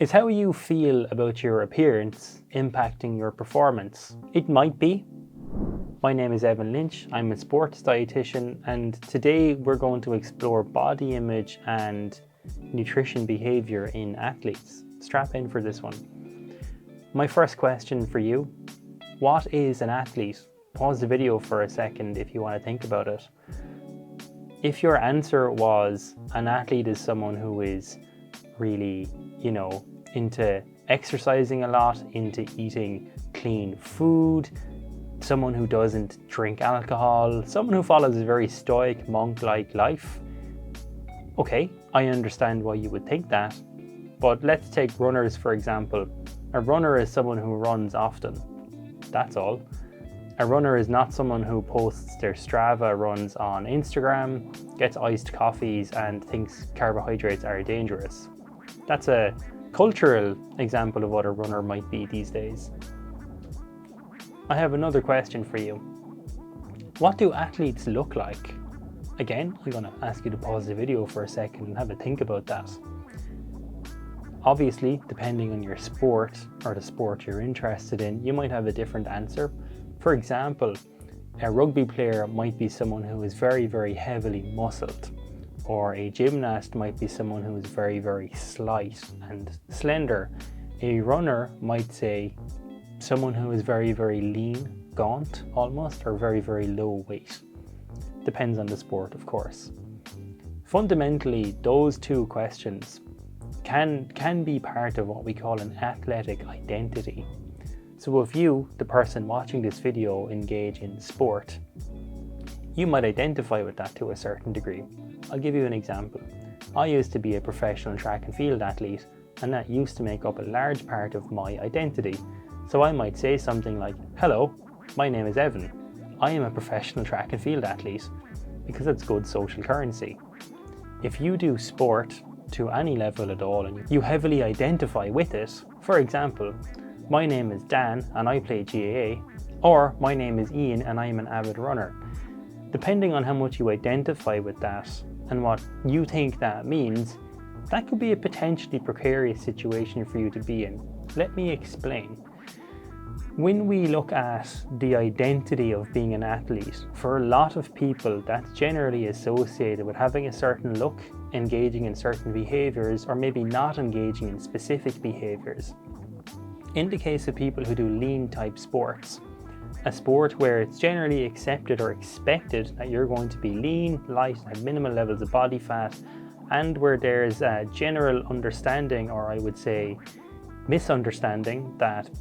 Is how you feel about your appearance impacting your performance? It might be. My name is Evan Lynch, I'm a sports dietitian, and today we're going to explore body image and nutrition behavior in athletes. Strap in for this one. My first question for you, what is an athlete? Pause the video for a second if you want to think about it. If your answer was an athlete is someone who is really, into exercising a lot, into eating clean food, someone who doesn't drink alcohol, someone who follows a very stoic, monk-like life, okay, I understand why you would think that. But let's take runners, for example. A runner is someone who runs often. That's all. A runner is not someone who posts their Strava runs on Instagram, gets iced coffees, and thinks carbohydrates are dangerous. That's a cultural example of what a runner might be these days. I have another question for you. What do athletes look like? Again, I'm going to ask you to pause the video for a second and have a think about that. Obviously, depending on your sport or the sport you're interested in, you might have a different answer. For example, a rugby player might be someone who is very, very heavily muscled, or a gymnast might be someone who is very, very slight and slender. A runner might say someone who is very, very lean, gaunt almost, or very, very low weight. Depends on the sport, of course. Fundamentally, those two questions can be part of what we call an athletic identity. So if you, the person watching this video, engage in sport, you might identify with that to a certain degree. I'll give you an example. I used to be a professional track and field athlete, and that used to make up a large part of my identity. So I might say something like, hello, my name is Evan. I am a professional track and field athlete, because it's good social currency. If you do sport to any level at all and you heavily identify with it, for example, my name is Dan and I play GAA, or my name is Ian and I am an avid runner. Depending on how much you identify with that and what you think that means, that could be a potentially precarious situation for you to be in. Let me explain. When we look at the identity of being an athlete, for a lot of people that's generally associated with having a certain look, engaging in certain behaviours, or maybe not engaging in specific behaviours. In the case of people who do lean type sports, a sport where it's generally accepted or expected that you're going to be lean, light, have minimal levels of body fat, and where there's a general understanding, or I would say misunderstanding, that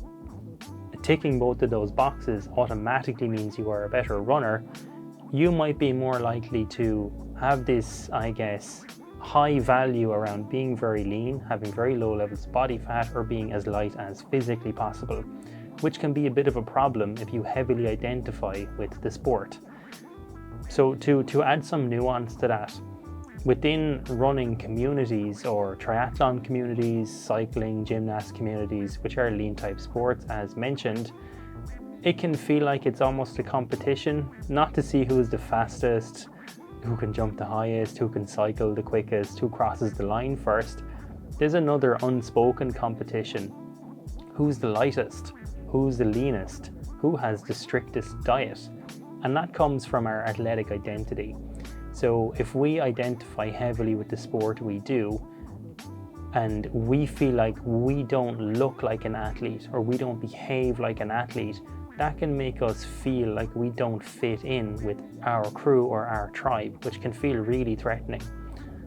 ticking both of those boxes automatically means you are a better runner, you might be more likely to have this, high value around being very lean, having very low levels of body fat, or being as light as physically possible, which can be a bit of a problem if you heavily identify with the sport. So to add some nuance to that, within running communities or triathlon communities, cycling, gymnast communities, which are lean type sports as mentioned, it can feel like it's almost a competition, not to see who's the fastest, who can jump the highest, who can cycle the quickest, who crosses the line first. There's another unspoken competition. Who's the lightest? Who's the leanest? Who has the strictest diet? And that comes from our athletic identity. So if we identify heavily with the sport we do, and we feel like we don't look like an athlete or we don't behave like an athlete, that can make us feel like we don't fit in with our crew or our tribe, which can feel really threatening.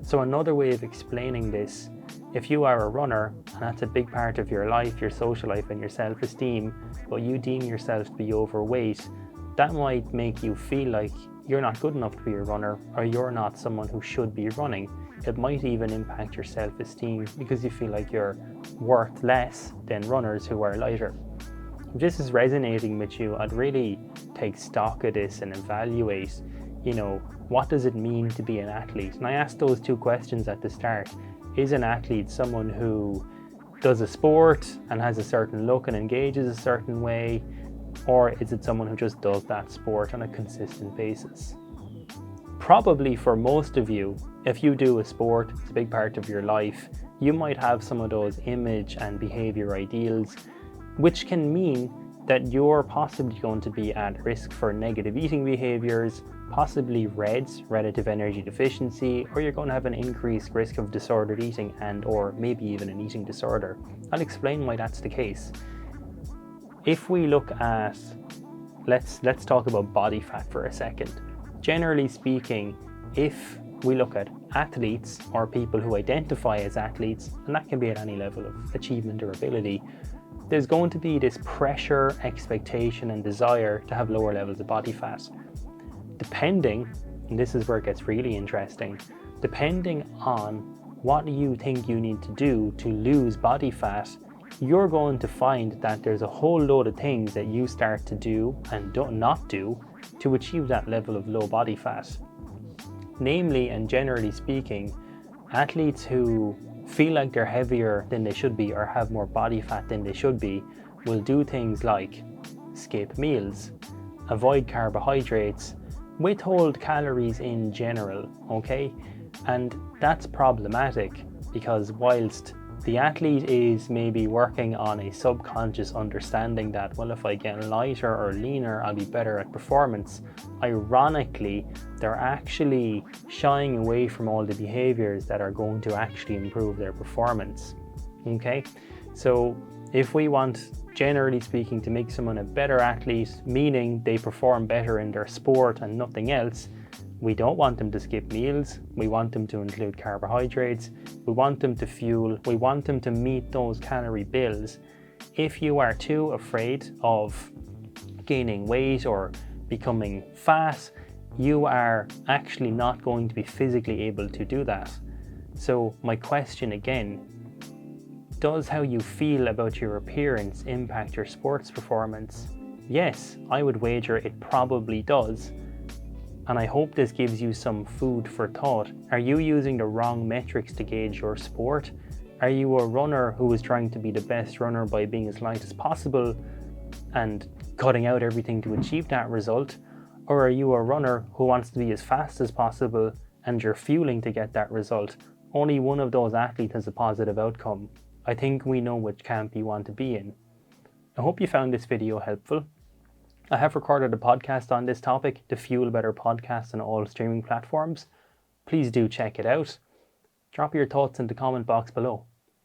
So another way of explaining this, if you are a runner and that's a big part of your life, your social life and your self-esteem, but you deem yourself to be overweight, that might make you feel like you're not good enough to be a runner, or you're not someone who should be running. It might even impact your self-esteem because you feel like you're worth less than runners who are lighter. If this is resonating with you, I'd really take stock of this and evaluate, what does it mean to be an athlete? And I asked those two questions at the start. Is an athlete someone who does a sport and has a certain look and engages a certain way? Or is it someone who just does that sport on a consistent basis? Probably for most of you, if you do a sport, it's a big part of your life, you might have some of those image and behavior ideals, which can mean that you're possibly going to be at risk for negative eating behaviors, possibly REDS, relative energy deficiency, or you're going to have an increased risk of disordered eating and or maybe even an eating disorder. I'll explain why that's the case. If we look at, let's talk about body fat for a second. Generally speaking, if we look at athletes or people who identify as athletes, and that can be at any level of achievement or ability, there's going to be this pressure, expectation, and desire to have lower levels of body fat. Depending, and this is where it gets really interesting, depending on what you think you need to do to lose body fat, you're going to find that there's a whole load of things that you start to do and not do to achieve that level of low body fat. Namely, and generally speaking, athletes who feel like they're heavier than they should be or have more body fat than they should be will do things like skip meals, avoid carbohydrates, withhold calories in general, okay? And that's problematic because whilst the athlete is maybe working on a subconscious understanding that, well, if I get lighter or leaner, I'll be better at performance, ironically, they're actually shying away from all the behaviors that are going to actually improve their performance. Okay, so if we want, generally speaking, to make someone a better athlete, meaning they perform better in their sport and nothing else, we don't want them to skip meals. We want them to include carbohydrates. We want them to fuel. We want them to meet those calorie bills. If you are too afraid of gaining weight or becoming fat, you are actually not going to be physically able to do that. So my question again, does how you feel about your appearance impact your sports performance? Yes, I would wager it probably does. And I hope this gives you some food for thought. Are you using the wrong metrics to gauge your sport? Are you a runner who is trying to be the best runner by being as light as possible and cutting out everything to achieve that result? Or are you a runner who wants to be as fast as possible and you're fueling to get that result? Only one of those athletes has a positive outcome. I think we know which camp you want to be in. I hope you found this video helpful. I have recorded a podcast on this topic to fuel better podcasts on all streaming platforms. Please do check it out. Drop your thoughts in the comment box below.